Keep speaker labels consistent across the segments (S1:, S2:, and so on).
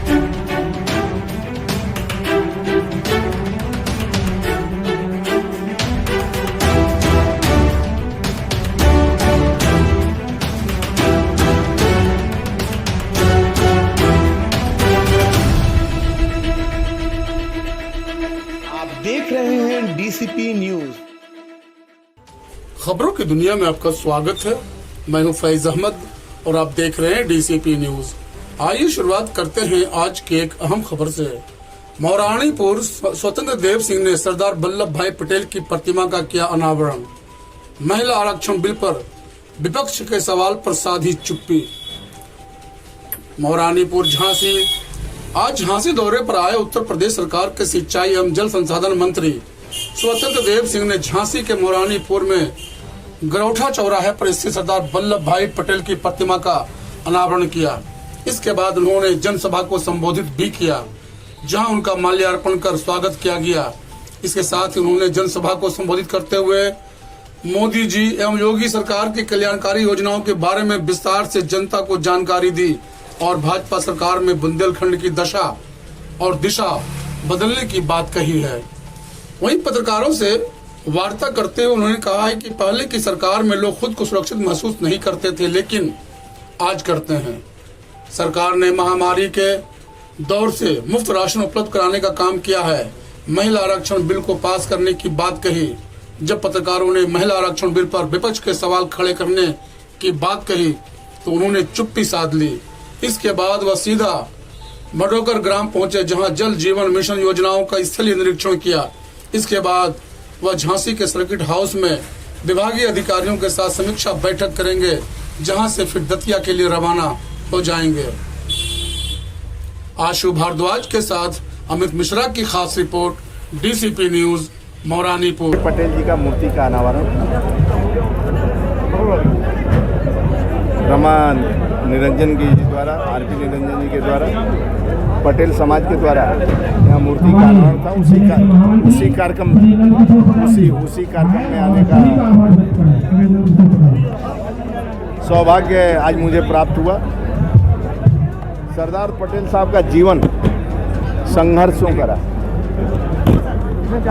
S1: देख रहे हैं डीसीपी न्यूज।
S2: खबरों की दुनिया में आपका स्वागत है। मैं हूं फैज अहमद और आप देख रहे हैं डीसीपी न्यूज। आइए शुरुआत करते हैं आज की एक अहम खबर से। महारानीपुर स्वतंत्र देव सिंह ने सरदार वल्लभ भाई पटेल की प्रतिमा का किया अनावरण। महिला आरक्षण बिल पर विपक्ष के सवाल पर साधी चुप्पी। महारानीपुर झांसी। आज झांसी दौरे पर आए उत्तर प्रदेश सरकार के सिंचाई एवं जल संसाधन मंत्री स्वतंत्र देव सिंह ने झांसी के महारानीपुर में गरौठा चौराहे पर स्थित सरदार वल्लभ भाई पटेल की प्रतिमा का अनावरण किया। इसके बाद उन्होंने जनसभा को संबोधित भी किया, जहां उनका माल्यार्पण कर स्वागत किया गया। इसके साथ ही उन्होंने जनसभा को संबोधित करते हुए मोदी जी एवं योगी सरकार की कल्याणकारी योजनाओं के बारे में विस्तार से जनता को जानकारी दी और भाजपा सरकार में बुंदेलखंड की दशा और दिशा बदलने की बात कही है। वहीं पत्रकारों से वार्ता करते हुए उन्होंने कहा है कि पहले की सरकार में लोग खुद को सुरक्षित महसूस नहीं करते थे, लेकिन आज करते हैं। सरकार ने महामारी के दौर से मुफ्त राशन उपलब्ध कराने का काम किया है। महिला आरक्षण बिल को पास करने की बात कही। जब पत्रकारों ने महिला आरक्षण बिल पर विपक्ष के सवाल खड़े करने की बात कही तो उन्होंने चुप्पी साध ली। इसके बाद वह सीधा मडोकर ग्राम पहुंचे, जहां जल जीवन मिशन योजनाओं का स्थलीय निरीक्षण किया। इसके बाद वह झांसी के सर्किट हाउस में विभागीय अधिकारियों के साथ समीक्षा बैठक करेंगे, जहां से फिर दतिया के लिए रवाना हो जाएंगे। आशु भारद्वाज के साथ अमित मिश्रा की खास report, DCP news, Maharanipur.
S3: Patel ji का मूर्ति का अनावरण रमा निरंजन जी द्वारा, आरपी निरंजन जी के द्वारा, पटेल समाज के द्वारा यहाँ मूर्ति का अनावरण था। उसी कार्यक्रम में आने का सौभाग्य आज मुझे प्राप्त हुआ। सरदार पटेल साहब का जीवन संघर्षों का रहा,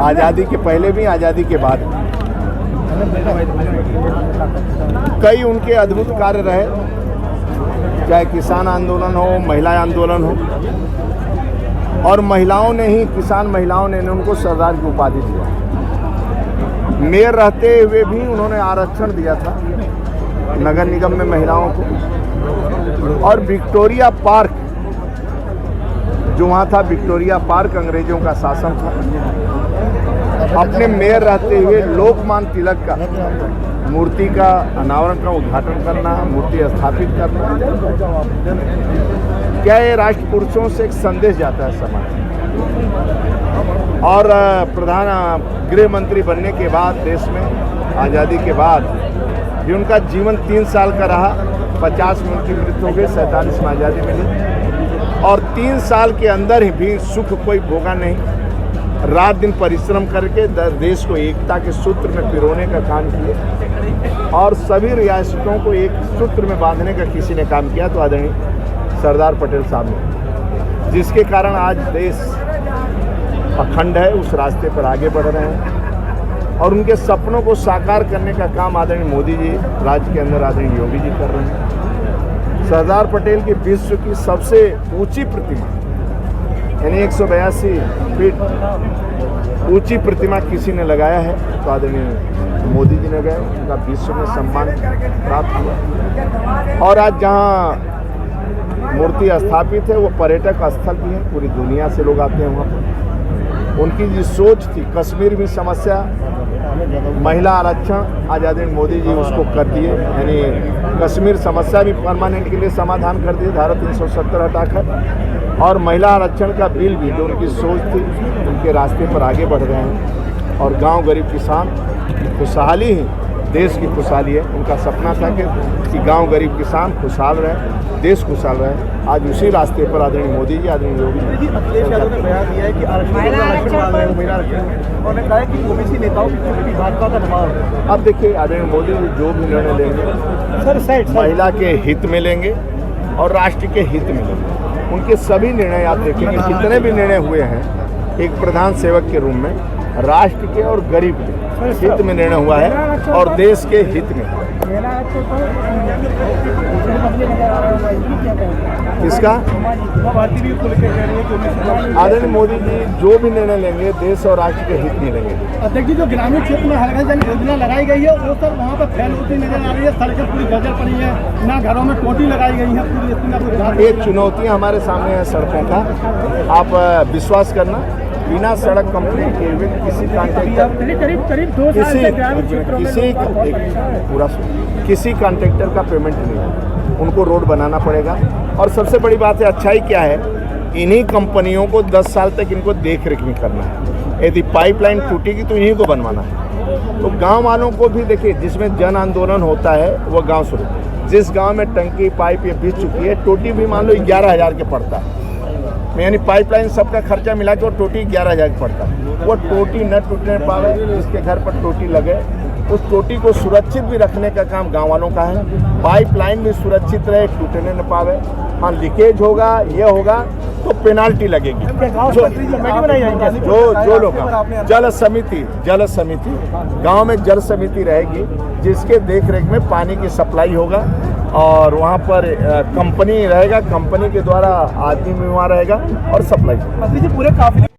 S3: आज़ादी के पहले भी, आज़ादी के बाद कई उनके अद्भुत कार्य रहे, चाहे किसान आंदोलन हो, महिला आंदोलन हो, और महिलाओं ने ही, किसान महिलाओं ने उनको सरदार की उपाधि दिया। मेयर रहते हुए भी उन्होंने आरक्षण दिया था नगर निगम में महिलाओं को। और विक्टोरिया पार्क जो वहाँ था, विक्टोरिया पार्क अंग्रेजों का शासन था। अपने मेयर रहते हुए लोकमान्य तिलक का मूर्ति का अनावरण का उद्घाटन करना, मूर्ति स्थापित करना, क्या ये राष्ट्र पुरुषों से एक संदेश जाता है समाज। और प्रधान गृह मंत्री बनने के बाद देश में आज़ादी के बाद भी उनका जीवन 3 साल का रहा। 50 में उनकी मृत्यु हो गई, 47 में आज़ादी मिली। और 3 साल के अंदर ही भी सुख कोई भोगा नहीं। रात दिन परिश्रम करके देश को एकता के सूत्र में पिरोने का काम किया और सभी रियासतों को एक सूत्र में बांधने का किसी ने काम किया तो आदरणीय सरदार पटेल साहब ने, जिसके कारण आज देश अखंड है, उस रास्ते पर आगे बढ़ रहे हैं। और उनके सपनों को साकार करने का काम आदरणीय मोदी जी राज्य के अंदर, आदरणीय योगी जी कर रहे हैं। सरदार पटेल की विश्व की सबसे ऊंची प्रतिमा, यानी 182 फीट ऊंची प्रतिमा किसी ने लगाया है तो आदरणीय मोदी जी ने गए, उनका विश्व में सम्मान प्राप्त हुआ। और आज जहाँ मूर्ति स्थापित है वो पर्यटक स्थल भी है, पूरी दुनिया से लोग आते हैं वहाँ पर। उनकी जो सोच थी, कश्मीर में समस्या, महिला आरक्षण, आज आदरणीय मोदी जी उसको कर दिए, यानी कश्मीर समस्या भी परमानेंट के लिए समाधान कर दिए, धारा 370 हटाकर। और महिला आरक्षण का बिल भी, जो उनकी सोच थी, उनके रास्ते पर आगे बढ़ रहे हैं। और गांव गरीब किसान खुशहाली ही देश की खुशहाली है। उनका सपना था कि गांव गरीब किसान खुशहाल रहे, देश खुशहाल रहे। आज उसी रास्ते पर आदरणीय मोदी जी, आदरणीय योगी जी ने बयान दिया है कि उन्होंने कहा है कि ओबीसी नेताओं की भाजपा का दबाव। अब देखिए आदरणीय मोदी जी जो भी निर्णय लेंगे सर महिला के हित में लेंगे और राष्ट्र के हित में लेंगे। उनके सभी निर्णय आप देखेंगे, जितने भी निर्णय हुए हैं एक प्रधान सेवक के रूप में राष्ट्र के और गरीब के हित में निर्णय हुआ है और देश के हित में। किसका? आदरणीय मोदी जी जो भी निर्णय लेंगे देश और राष्ट्र के हित में लेंगे।
S4: अध्यक्ष जी, जो ग्रामीण क्षेत्र में हर घर जल योजना लगाई गई है वो सब वहाँ पर फैल होती नजर आ रही है, सड़कें पूरी जर्जर पड़ी है, ना घरों में टोटी लगाई गई है पूरी।
S3: ये चुनौतियाँ हमारे सामने हैं सड़कों का। आप विश्वास करना, बिना सड़क कंप्लीट किए हुए किसी कॉन्ट्रैक्टर का पेमेंट नहीं है, उनको रोड बनाना पड़ेगा। और सबसे बड़ी बात है, अच्छाई क्या है, इन्हीं कंपनियों को 10 साल तक इनको देख रेख नहीं करना है। यदि पाइपलाइन टूटेगी तो इन्हीं को बनवाना है। तो गांव वालों को भी देखिए, जिसमें जन आंदोलन होता है वो गांव शुरू, जिस गांव में टंकी पाइप ये बिछ चुकी है, टोटी भी मान लो 11,000 के पड़ता है, यानी पाइपलाइन सबका खर्चा मिला के वो टोटी 11,000 का पड़ता है। वो टोटी न टूटने पावे, जिसके घर पर टोटी लगे उस टोटी को सुरक्षित भी रखने का काम गांव वालों का है। पाइपलाइन भी सुरक्षित रहे, टूटने न पावे। हाँ, लीकेज होगा, ये होगा तो पेनाल्टी लगेगी। जो लोग जल समिति गांव में जल समिति रहेगी, जिसके देख रेख में पानी की सप्लाई होगा और वहाँ पर कंपनी रहेगा, कंपनी के द्वारा आदमी भी वहाँ रहेगा और सप्लाई।
S4: पूरे काफिले